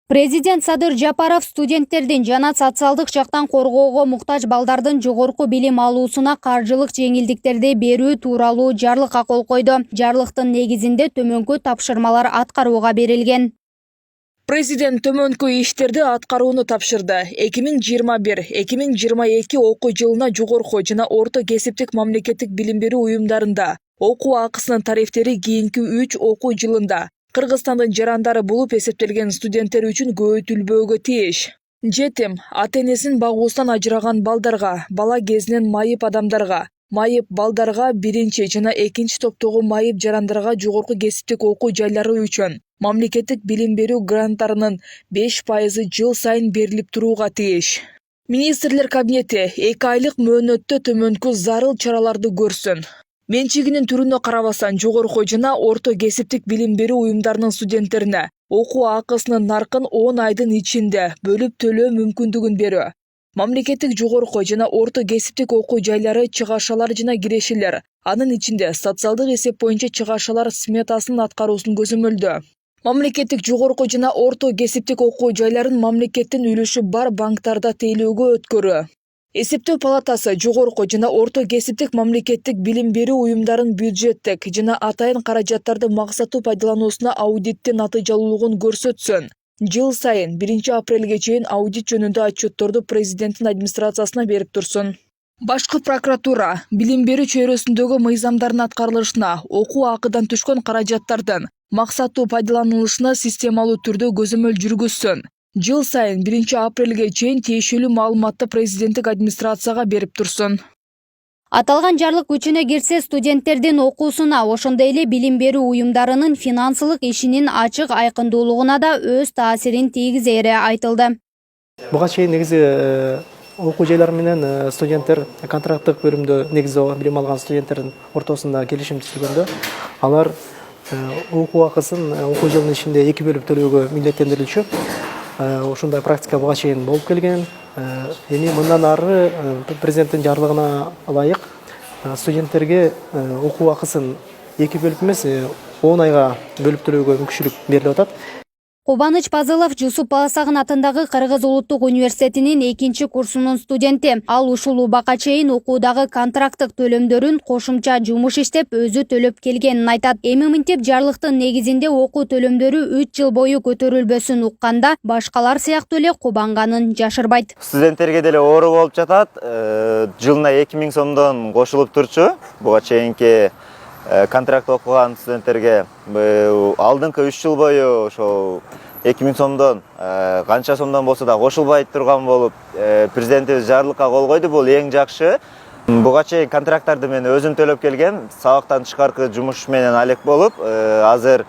Президент Садыр Жапаров студенттердин жана социалдык жактан коргоого муктаж балдардын жогорку билим алуусуна каржылык жеңилдиктерди берүү тууралуу жарлыкка кол койду. Жарлыктын негизинде төмөнкү тапшырмалар аткарууга берилген. Президент төмөнкү иштерди аткарууну тапшырды. 2021-2022 окуу жылына жогорку жана орто кесиптик мамлекеттик билим берүү уюмдарында окуу акысынын тарифтери кийинки 3 окуу жылында Кыргызстандын жарандары болуп эсептелген студенттер үчүн көбөйтүлбөөгө тийиш. Жетим, ата-энесин багуусунан ажыраган балдарга, бала кезинен майып адамдарга, майып балдарга, биринчи жана экинчи топтогу майып жарандарга жогорку кесиптик окуу жайлары үчүн мамлекеттик билим берүү гранттарынын 5% жыл сайын берилип турууга тийиш. Министрлер кабинети 2 айлык мөөнөттө төмөнкү зарыл чараларды көрсүн. Менчигинин түрүнө карабастан жогорку жана орто кесиптик билим берүү уюмдарынын студенттерине окуу акысынын наркын 10 айдын ичинде бөлүп төлөө мүмкүндүгүн берүү. Мамлекеттик жогорку жана орто кесиптик окуу жайлары чыгашалар жана кирешелер, анын ичинде социалдык эсеп боюнча чыгашалар сметасынын аткаруусун көзөмөлдөө. Мамлекеттик жогорку жана орто кесиптик окуу жайларын мамлекеттин үлүшү бар банктарда тейлөөгө өткөрүү. Эсептөө палатасы жогорку жана орто кесиптик мамлекеттик билим берүү уюмдарын бюджеттик жана атайын каражаттарды максаттуу пайдалануусуна аудиттин натыйжалуулугун көрсөтсүн. Жыл сайын 1 апрелге чейин аудит жөнүндө отчетторду президенттин администрациясына берип турсун. Башкы прокуратура билим берүү чөйрөсүндөгү мыйзамдардын аткарылышына, окуу акыдан түшкөн каражаттардын максаттуу пайдаланылышына системалуу түрдө көзөмөл жүргүзсүн. Жыл сайын 1 апрелге чейин тиешелүү маалыматты президенттик администрацияга берип турсун. Аталган жарлык күчүнө кирсе студенттердин окуусуна, ошондой эле билим берүү уюмдарынын финансылык ишинин ачык айкындуулугуна да өз таасирин тийгизери айтылды. Буга чейин негизи окуу жайлары менен студенттер контракттык бөлүмдө негизи билим алган студенттердин ортосунда келишим түзүлгөндө алар окуу акысын окуу жылынын ичинде 2 бөлүп төлөөгө милдеттендирилчү. Ушундай практика буга чейин болуп келген. Эми мындан ары президенттин жарлыгына ылайык студенттерге окуу акысын 2 бөлүп эмес 10 айга бөлүп төлөөгө мүмкүнчүлүк берилип атат. Кубаныч Пазылов Жусуп Баласагын атындагы Кыргыз улуттук университетинин 2 курсунун студенти. Ал ушул убакка чейин окуудагы контракттык төлөмдөрүн кошумча жумуш иштеп өзү төлөп келгенин айтат. Эми мынтип жарлыктын негизинде окуу төлөмдөрү 3 жыл бою көтөрүлбөсүн укканда башкалар сыяктуу эле кубанганын жашырбайт. Студенттерге деле оору болуп жатат. Жылына 2000 сомдон кошулуп турчу. Буга чейинки контракт окуган студенттерге алдыңкы 3 жыл бою ошол 2000 сомдон канча сомдон болсо да кошулбай турган болуп, президентибиз жарлыкка кол койду. Бул эң жакшы. Буга чейин контракттарды мен өзүм төлөп келгем. Сабактан тышкаркы жумуш менен алек болуп, азыр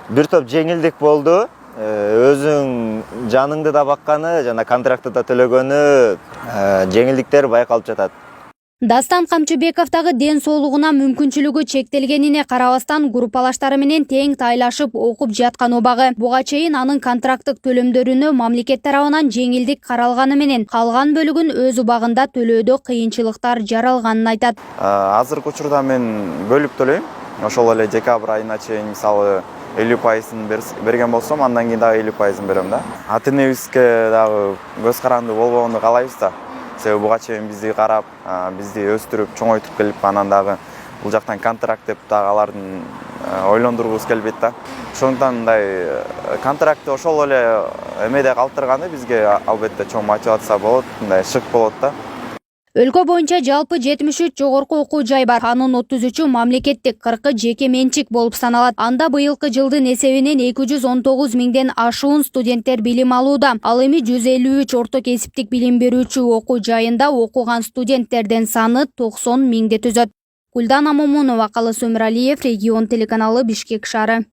бир топ жеңилдик болду. Өзүң жаныңды да бакканы жана контрактты да төлөгөнү жеңилдиктер байкалып жатат. Дастан Камчыбековдагы ден соолугуна мүмкүнчүлүгү чектелгенине карабастан группалаштары менен тең тайлашып окуп жаткан убагы. Буга чейин анын контракттык төлөмдөрүнө мамлекет тарабынан жеңилдик каралганы менен калган бөлүгүн өз убагында төлөөдө кыйынчылыктар жаралганын айтат. Азыркы учурда мен бөлүп төлөйм. Ошол эле декабрь айына чейин мисалы 50%-ын берген болсом, андан кийин дагы 50%-ын берем да. Ата-энебизге дагы көз каранды болбогонду каалайбыз да. Себеби буга чейин бизди карап, бизди өстүрүп, чоңойтуп келип, анан дагы бул жактан контракт деп дагы алардын ойлондургубуз келбейт да. Ошондуктан мындай контрактты ошол эле эмеде калтырганы бизге албетте чоң мотивация болот, мындай шык болот да. Өлкө боюнча жалпы 73 жогорку окуу жай бар. Анын 33-ü мамлекеттик, 40-ы жеке менчик болуп саналат. Анда быйылкы жылдын эсебинен 219 миңден ашуун студенттер билим алууда. Ал эми 153 орто кесиптик билим берүүчү окуу жайында окуган студенттердин саны 90 миңди түзөт. Гүлдан Амомунова, Калыс Өмүралиев, Регион телеканалы, Бишкек шаары.